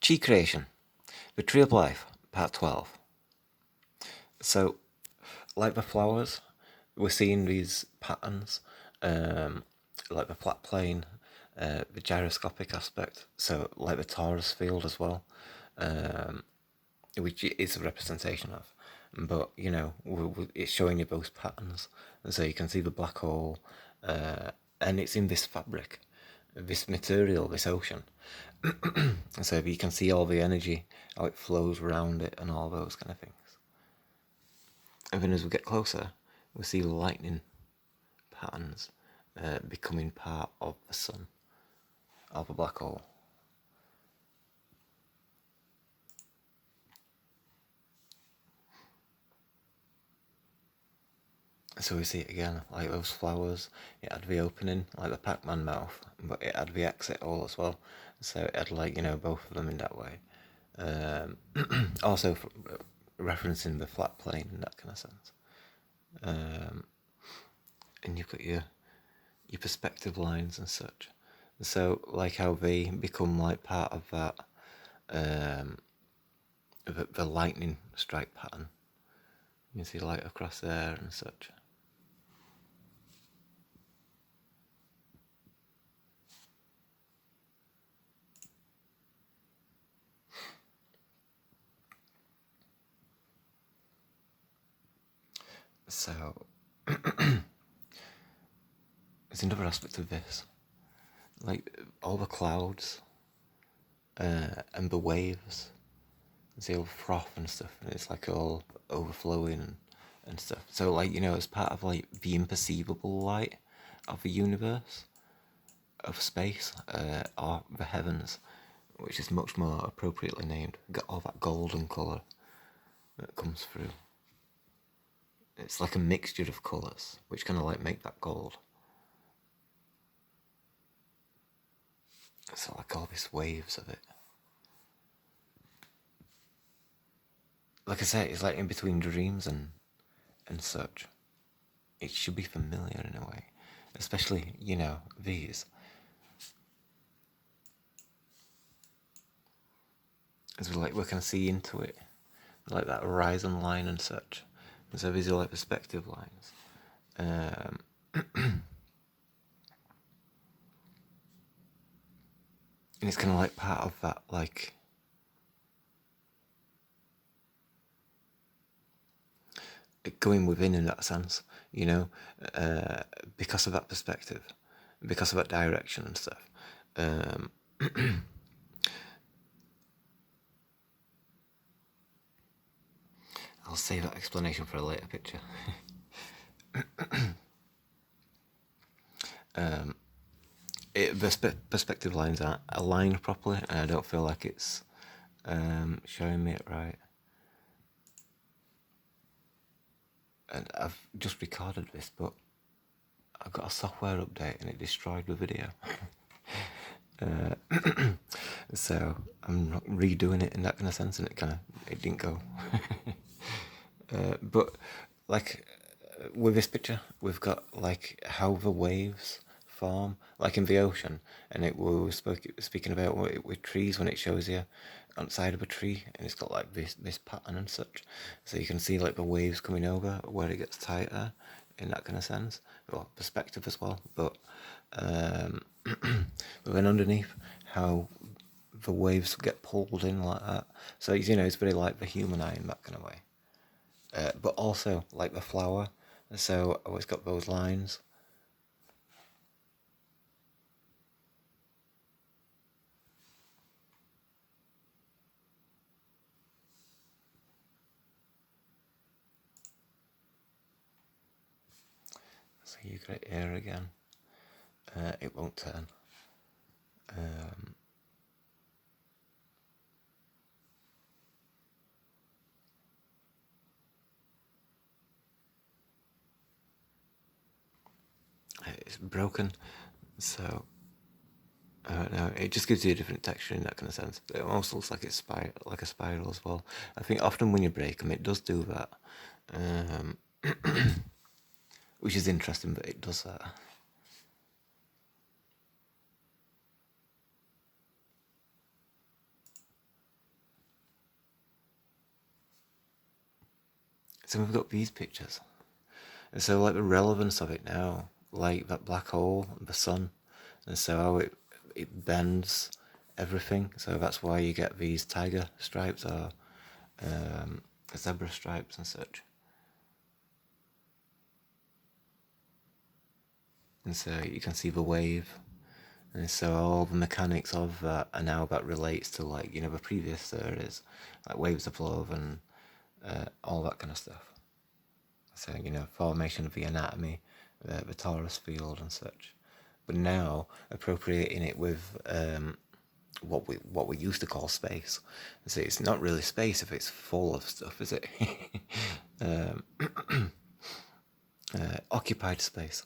Chi Creation, The Tree of Life, Part 12. So, like the flowers, we're seeing these patterns, like the flat plane, the gyroscopic aspect, so like the torus field as well, which is a representation of. But, you know, it's showing you both patterns. And so you can see the black hole, and it's in this fabric, this material, this ocean. And so you can see all the energy, how it flows around it, and all those kind of things. And then as we get closer, we see lightning patterns becoming part of the sun, of the black hole. So we see it again, like those flowers, it had the opening, like the Pac-Man mouth, but it had the exit hole as well. So it had, like, you know, both of them in that way. Also referencing the flat plane in that kind of sense. And you've got your perspective lines and such. So, like how they become like part of that, the lightning strike pattern. You can see light across there and such. So, there's another aspect of this, like all the clouds and the waves. You see all froth and stuff, and it's like all overflowing and stuff. So, like, you know, it's part of like the imperceivable light of the universe, of space, or the heavens, which is much more appropriately named. Got all that golden colour that comes through. It's like a mixture of colours, which kind of like make that gold. So like all these waves of it. Like I say, it's like in between dreams and such. It should be familiar in a way, especially, you know, these. As we can see into it, like that horizon line and such. And so these are like perspective lines. And it's kind of like part of that, like, going within in that sense, you know, because of that perspective, because of that direction and stuff. I'll save that explanation for a later picture. The perspective lines aren't aligned properly, and I don't feel like it's showing me it right. And I've just recorded this, but I got a software update and it destroyed the video. So I'm not redoing it in that kind of sense, and it didn't go. But like with this picture, we've got like how the waves form, like in the ocean, and we were speaking about with trees, when it shows you on the side of a tree, and it's got like this pattern and such. So you can see like the waves coming over where it gets tighter, in that kind of sense, or perspective as well. But but then underneath, how the waves get pulled in like that. So, you know, it's very like the human eye in that kind of way. But also like the flower. So I always got those lines. So you got it here again. It won't turn. It's broken, so I don't know. It just gives you a different texture in that kind of sense. It almost looks like it's like a spiral as well. I think often when you break them, it does do that, which is interesting. But it does that. So we've got these pictures. And so like the relevance of it now, like that black hole, the sun, and so how it bends everything. So that's why you get these tiger stripes or zebra stripes and such. And so you can see the wave. And so all the mechanics of that and how that relates to, like, you know, the previous theories, like waves of love and all that kind of stuff. So, you know, formation of the anatomy, the torus field and such. But now appropriating it with what we used to call space. So it's not really space if it's full of stuff, is it? Occupied space.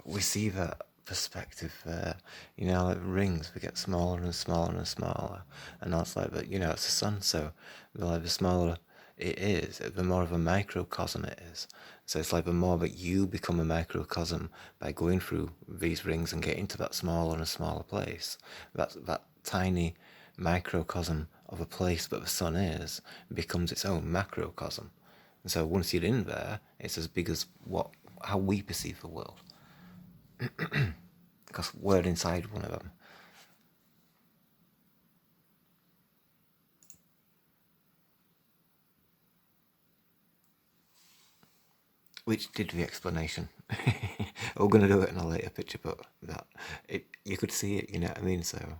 We see that perspective there. You know, like rings, they get smaller and smaller and smaller. And that's like, but you know, it's the sun, so like the smaller it is, the more of a microcosm it is. So it's like the more that you become a microcosm by going through these rings and getting to that smaller and smaller place. That tiny microcosm of a place that the sun is becomes its own macrocosm. And so once you're in there, it's as big as how we perceive the world. Because we're inside one of them. Which did the explanation. We're going to do it in a later picture, but you could see it, you know what I mean? So you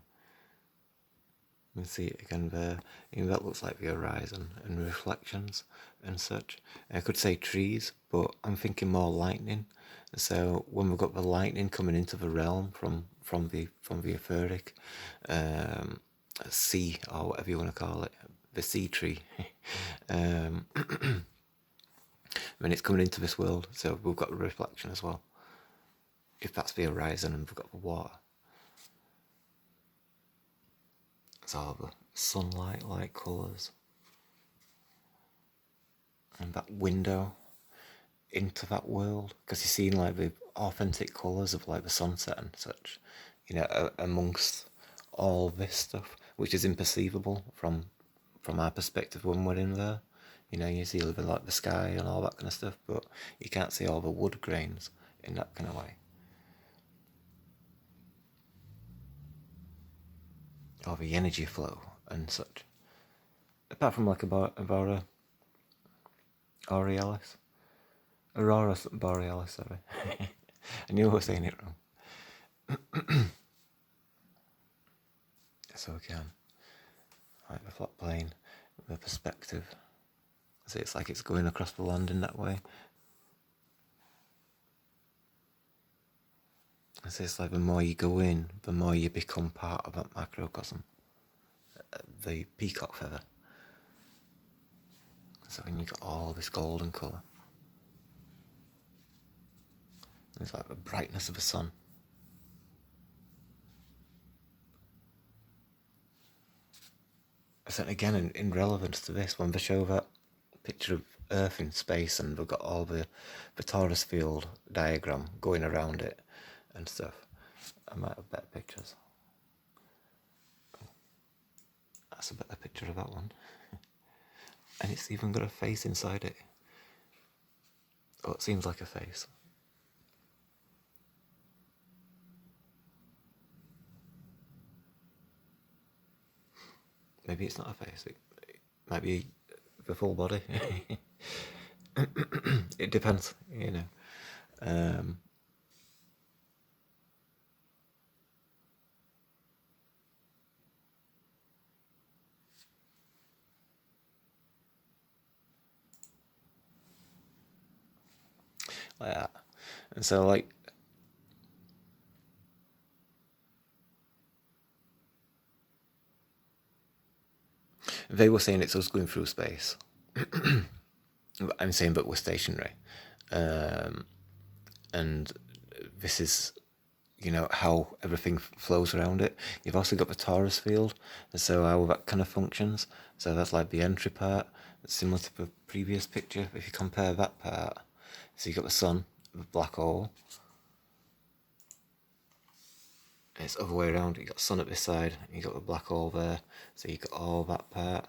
can see it again there. You know, that looks like the horizon and reflections and such. I could say trees, but I'm thinking more lightning. So when we've got the lightning coming into the realm from the etheric sea, or whatever you want to call it, the sea tree, when it's coming into this world, so we've got the reflection as well. If that's the horizon and we've got the water. It's all the sunlight-like colours. And that window into that world, because you're seeing like the authentic colours of like the sunset and such, you know, amongst all this stuff, which is imperceivable from our perspective when we're in there. You know, you see like the sky and all that kind of stuff, but you can't see all the wood grains in that kind of way. Or the energy flow and such. Apart from like about Aurealis. Aurora Borealis, sorry. I knew I was saying it wrong. So again, like the flat plane, the perspective. So it's like it's going across the land in that way. So it's like the more you go in, the more you become part of that macrocosm. The peacock feather. So when you got all this golden colour. It's like the brightness of the sun. So again, in relevance to this, when they show that picture of Earth in space and we've got all the torus field diagram going around it and stuff, I might have better pictures. That's a better picture of that one. And it's even got a face inside it. Oh, it seems like a face. Maybe it's not a face. It might be the full body. It depends, you know. Like that. And so, like, they were saying it's us going through space. I'm saying, but we're stationary. And this is, you know, how everything flows around it. You've also got the torus field, and so how that kind of functions. So that's like the entry part, similar to the previous picture. If you compare that part, so you've got the sun, the black hole. And it's the other way around. You got the sun at this side, and you got the black hole there. So you got all that part.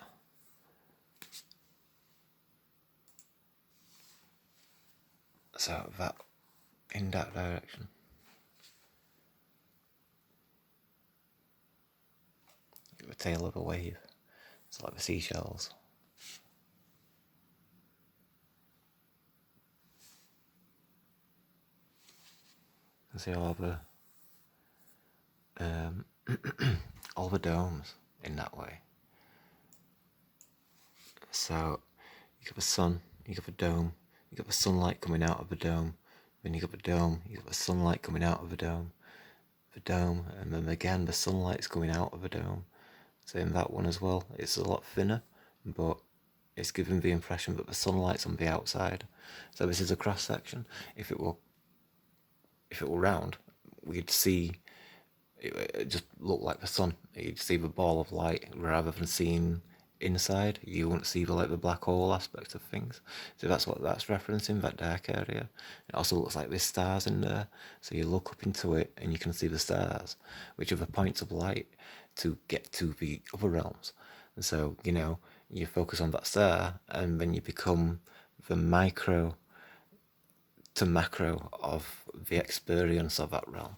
So that in that direction. The tail of a wave. It's like the seashells. You can see all the domes in that way. So you got the sun, you got the dome, you got the sunlight coming out of the dome, then you got the dome, you got the sunlight coming out of the dome, and then again the sunlight's coming out of the dome. So in that one as well, it's a lot thinner, but it's giving the impression that the sunlight's on the outside. So this is a cross section. If it were round, we'd see it just look like the sun. You'd see the ball of light rather than seeing inside. You wouldn't see the black hole aspect of things. So that's what that's referencing, that dark area. It also looks like there's stars in there. So you look up into it and you can see the stars, which are the points of light to get to the other realms. And so, you focus on that star and then you become the micro to macro of the experience of that realm.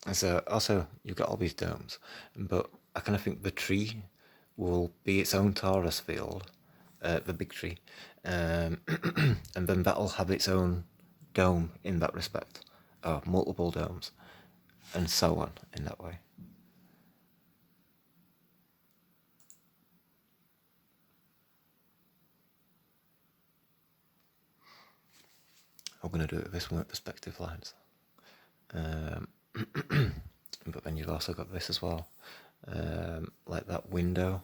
And so also you've got all these domes, but I kind of think the tree will be its own torus field, the big tree, and then that'll have its own dome in that respect, or multiple domes, and so on in that way. I'm going to do it with this one with perspective lines. But then you've also got this as well, like that window,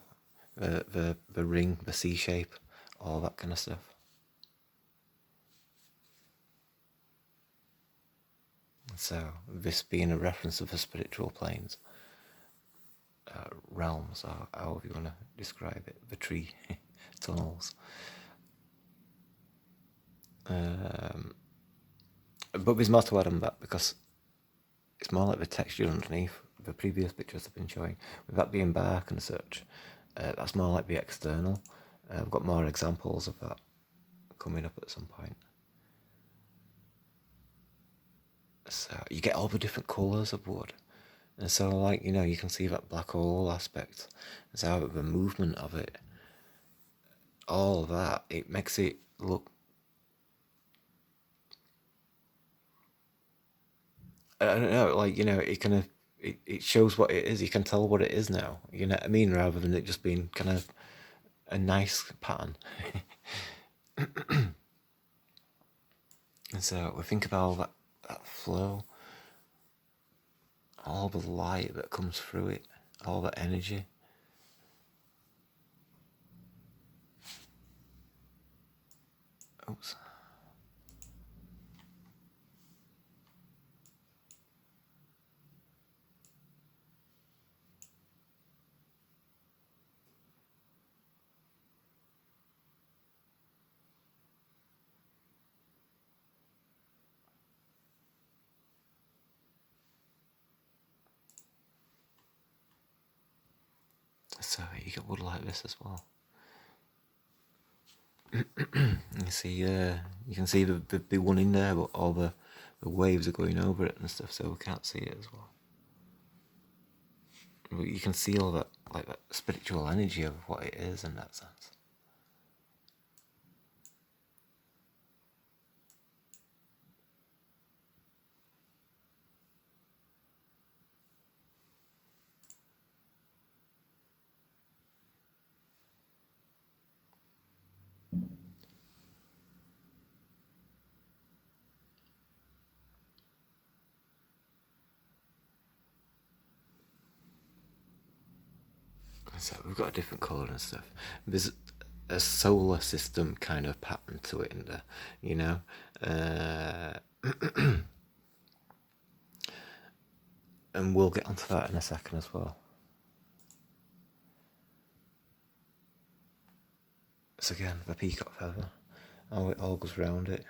the ring, the C shape, all that kind of stuff. So this being a reference of the spiritual planes, realms, or however you want to describe it, the tree tunnels. But there's more to add on that, because it's more like the texture underneath. The previous pictures I've been showing, with that being bark and such, that's more like the external. I've got more examples of that coming up at some point. So you get all the different colours of wood. And so, you can see that black hole aspect. And so the movement of it, all of that, it makes it look, I don't know, it kind of, it shows what it is. You can tell what it is now, you know what I mean, rather than it just being kind of a nice pattern. And so we think about all that flow, all the light that comes through it, all the energy. Oops. So you get wood like this as well. You see, you can see the one in there, but all the waves are going over it and stuff, so we can't see it as well. But you can see all that, that spiritual energy of what it is in that sense. So we've got a different colour and stuff. There's a solar system kind of pattern to it in there, and we'll get onto that in a second as well. So again, the peacock feather, how it all goes round it.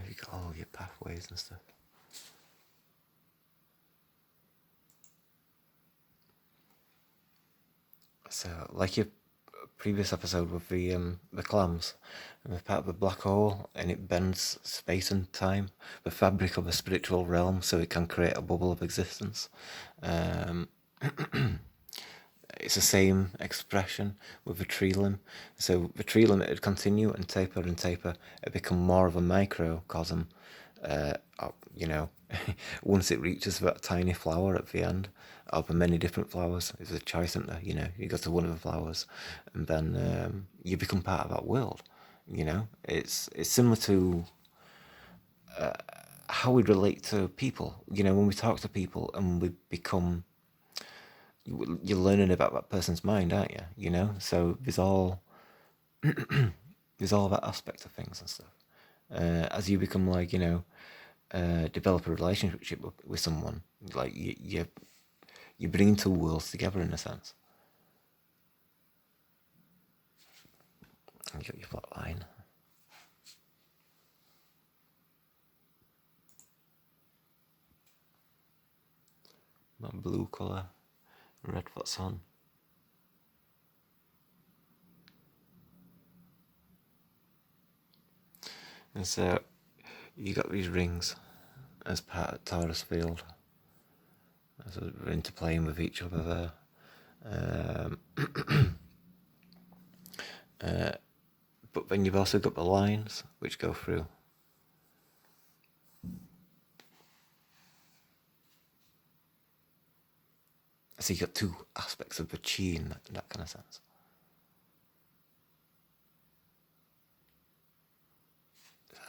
You got all your pathways and stuff. So, like your previous episode with the clams, and we're part of a black hole, and it bends space and time, the fabric of a spiritual realm, so it can create a bubble of existence. It's the same expression with the tree limb. So the tree limb, it'd continue and taper and taper. It become more of a microcosm. You know, once it reaches that tiny flower at the end of the many different flowers, it's a choice, isn't there? You know, you go to one of the flowers, and then you become part of that world. You know, it's similar to how we relate to people. You know, when we talk to people and we become, you're learning about that person's mind, aren't you? You know, so there's all that aspect of things and stuff. As you become like, you know, develop a relationship with someone, like you bring two worlds together in a sense. And you got your flat line. That blue colour, red spots on. And so you got these rings as part of Taurus field. So we're interplaying with each other there. But then you've also got the lines which go through. So you got two aspects of the chi in that kind of sense.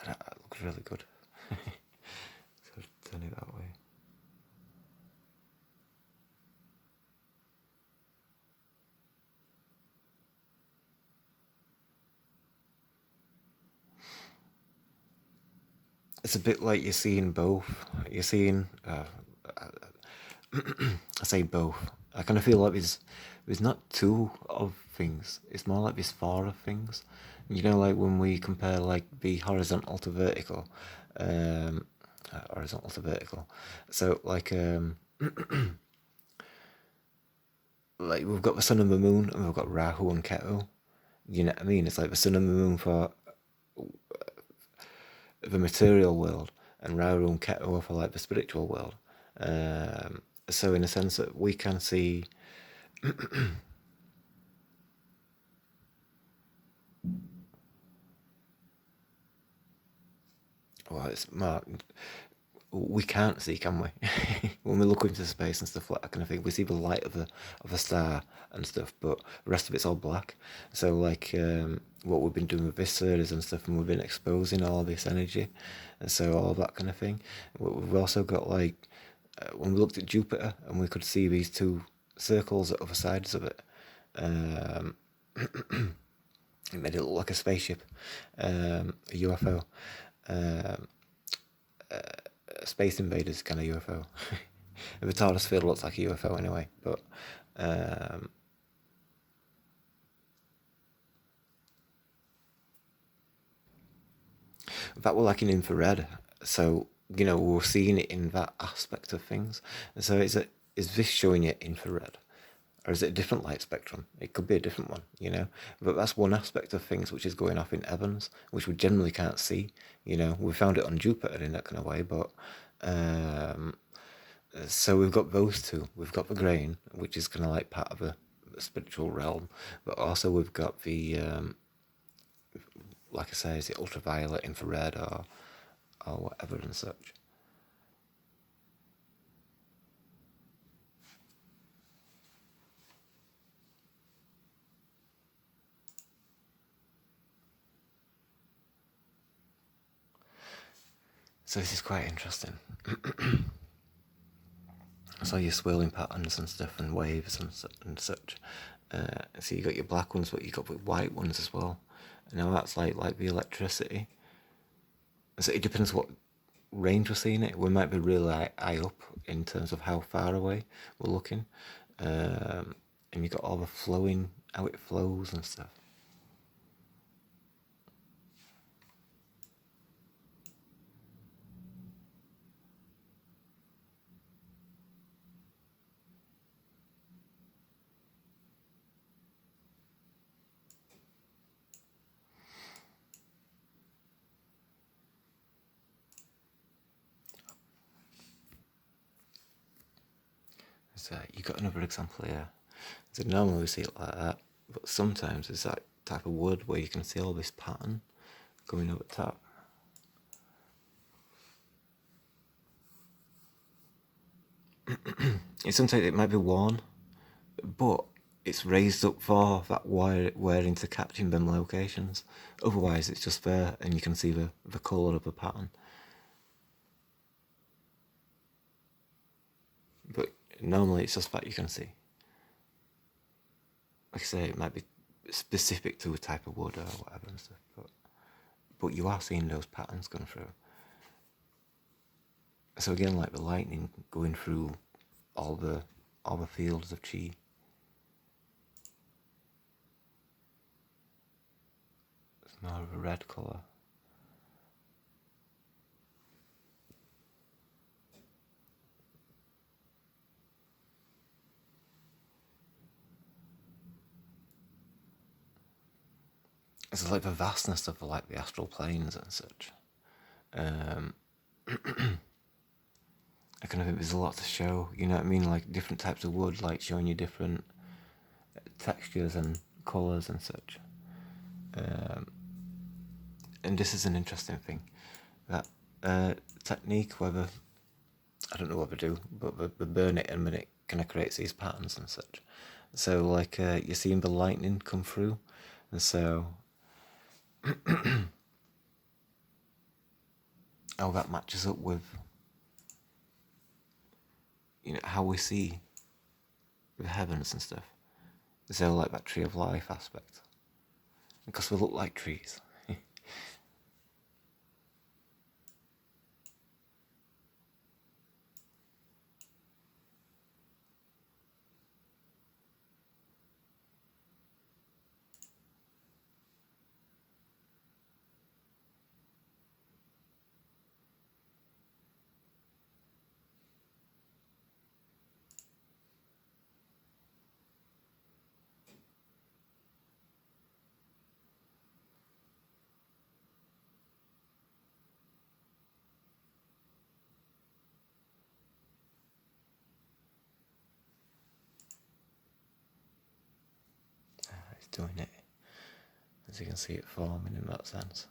That looks really good. So turn it that way. It's a bit like you're seeing both. You're seeing, I say both. I kind of feel like there's not two of things. It's more like there's four of things. You know, like when we compare like the horizontal to vertical, horizontal to vertical. So like like we've got the sun and the moon, and we've got Rahu and Ketu. You know what I mean? It's like the sun and the moon for the material world, and Rahu and Ketu are for like the spiritual world. So in a sense that we can see well, it's more, we can't see, can we? When we look into space and stuff like that kind of thing, we see the light of a star and stuff, but the rest of it's all black. So like what we've been doing with this series and stuff, and we've been exposing all this energy, and so all that kind of thing. We've also got like when we looked at Jupiter and we could see these two circles at other sides of it. It made it look like a spaceship, a UFO. Space Invaders kind of UFO. The Taurus field looks like a UFO anyway, but that were like an infrared. So you know we're seeing it in that aspect of things. And so is this showing you infrared? Or is it a different light spectrum? It could be a different one, you know. But that's one aspect of things which is going off in Evans, which we generally can't see. You know, we found it on Jupiter in that kind of way, but so we've got those two. We've got the grain, which is kind of like part of a spiritual realm, but also we've got the like I say, is it ultraviolet, infrared, or whatever and such. So this is quite interesting. So your swirling patterns and stuff, and waves and such. So you got your black ones, but you got the white ones as well. And now that's like the electricity. So it depends what range we're seeing it. We might be really high up in terms of how far away we're looking, and you got all the flowing, how it flows and stuff. So you got another example here. So normally we see it like that, but sometimes it's that type of wood where you can see all this pattern going over the top. Sometimes it might be worn, but it's raised up for that wearing to catching them locations. Otherwise it's just there and you can see the colour of the pattern. But normally it's just that you can see. Like I say, it might be specific to a type of wood or whatever and stuff, but you are seeing those patterns going through. So again, like the lightning going through all the fields of chi. It's more of a red colour. It's like the vastness of like the astral planes and such. I kind of think there's a lot to show, you know what I mean? Like different types of wood, like showing you different textures and colours and such. And this is an interesting thing. That technique, whether, I don't know what they do, but they burn it and then it kind of creates these patterns and such. So like you're seeing the lightning come through, and so how that matches up with, you know, how we see the heavens and stuff. So like that tree of life aspect, because we look like trees. It's doing it, as you can see it forming in that sense.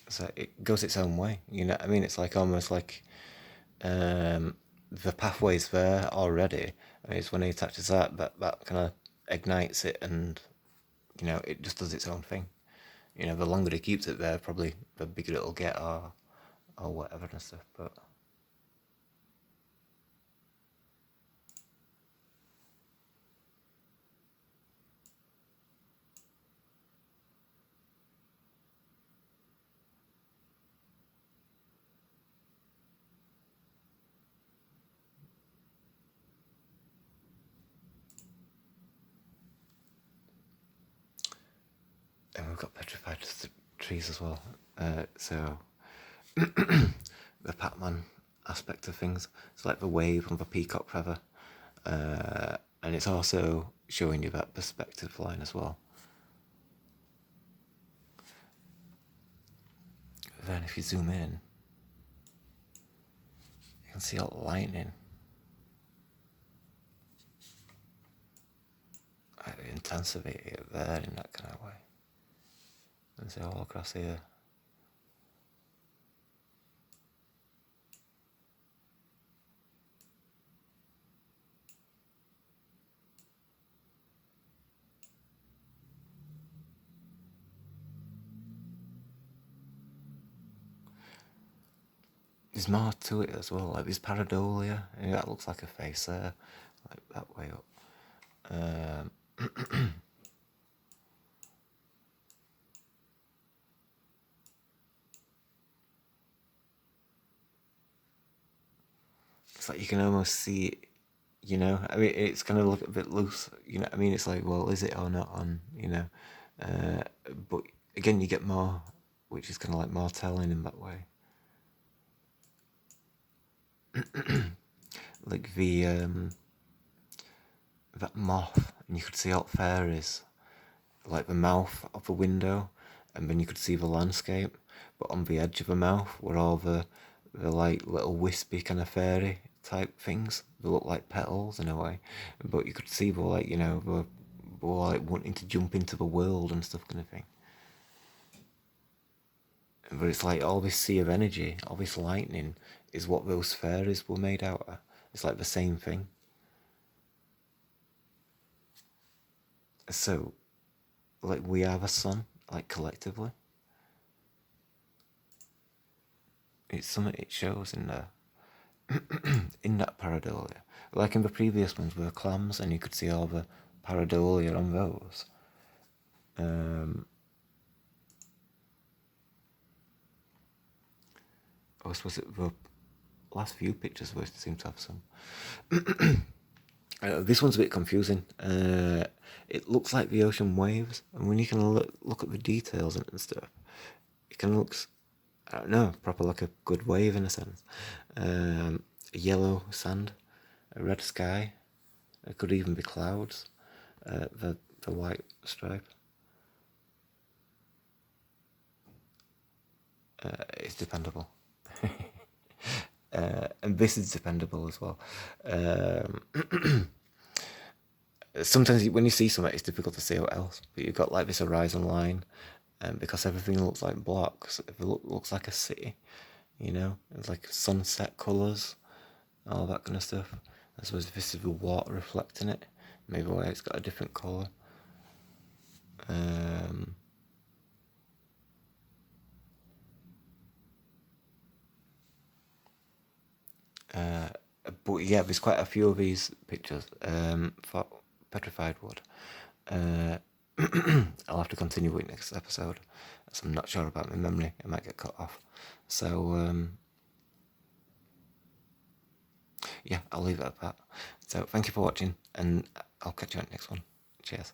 So it goes its own way, you know what I mean? It's like almost like the pathway's there already. I mean, it's when he attaches that kind of ignites it, and you know it just does its own thing. You know, the longer he keeps it there, probably the bigger it'll get, or whatever and stuff. But and we've got petrified trees as well. So the Pac-Man aspect of things. It's like the wave on the peacock feather, and it's also showing you that perspective line as well. Then if you zoom in, you can see all the lightning. Intensivate it there in that kind of way. And see all across here. there's more to it as well. Like there's pareidolia. Yeah, that looks like a face there, like that way up. It's like you can almost see it. You know, I mean, it's gonna look a bit loose. You know, I mean, it's like, well, is it or not on? You know, but again, you get more, which is kind of like more telling in that way. Like that moth, and you could see out fairies, like the mouth of the window, and then you could see the landscape. But on the edge of the mouth were all the like little wispy kind of fairy type things. They look like petals in a way, but you could see the like the like wanting to jump into the world and stuff kind of thing. But it's like all this sea of energy, all this lightning, is what those fairies were made out of. It's like the same thing. So, like we are the sun, like collectively. It's something it shows in there, in that pareidolia. Like in the previous ones were clams, and you could see all the pareidolia on those. I suppose the last few pictures were seem to have some. This one's a bit confusing. It looks like the ocean waves, and when you can look at the details and stuff, it kind of looks, I don't know, proper like a good wave in a sense. A yellow sand, a red sky. It could even be clouds. The white stripe. It's dependable. And this is dependable as well. Sometimes when you see something, it's difficult to see what else. But you've got like this horizon line, because everything looks like blocks. It looks like a city, you know. It's like sunset colours, all that kind of stuff. I suppose this is the water reflecting it. Maybe why it's got a different colour. But yeah, there's quite a few of these pictures for petrified wood. I'll have to continue with next episode, as I'm not sure about my memory. It might get cut off. So yeah, I'll leave it at that. So thank you for watching, and I'll catch you on the next one. Cheers.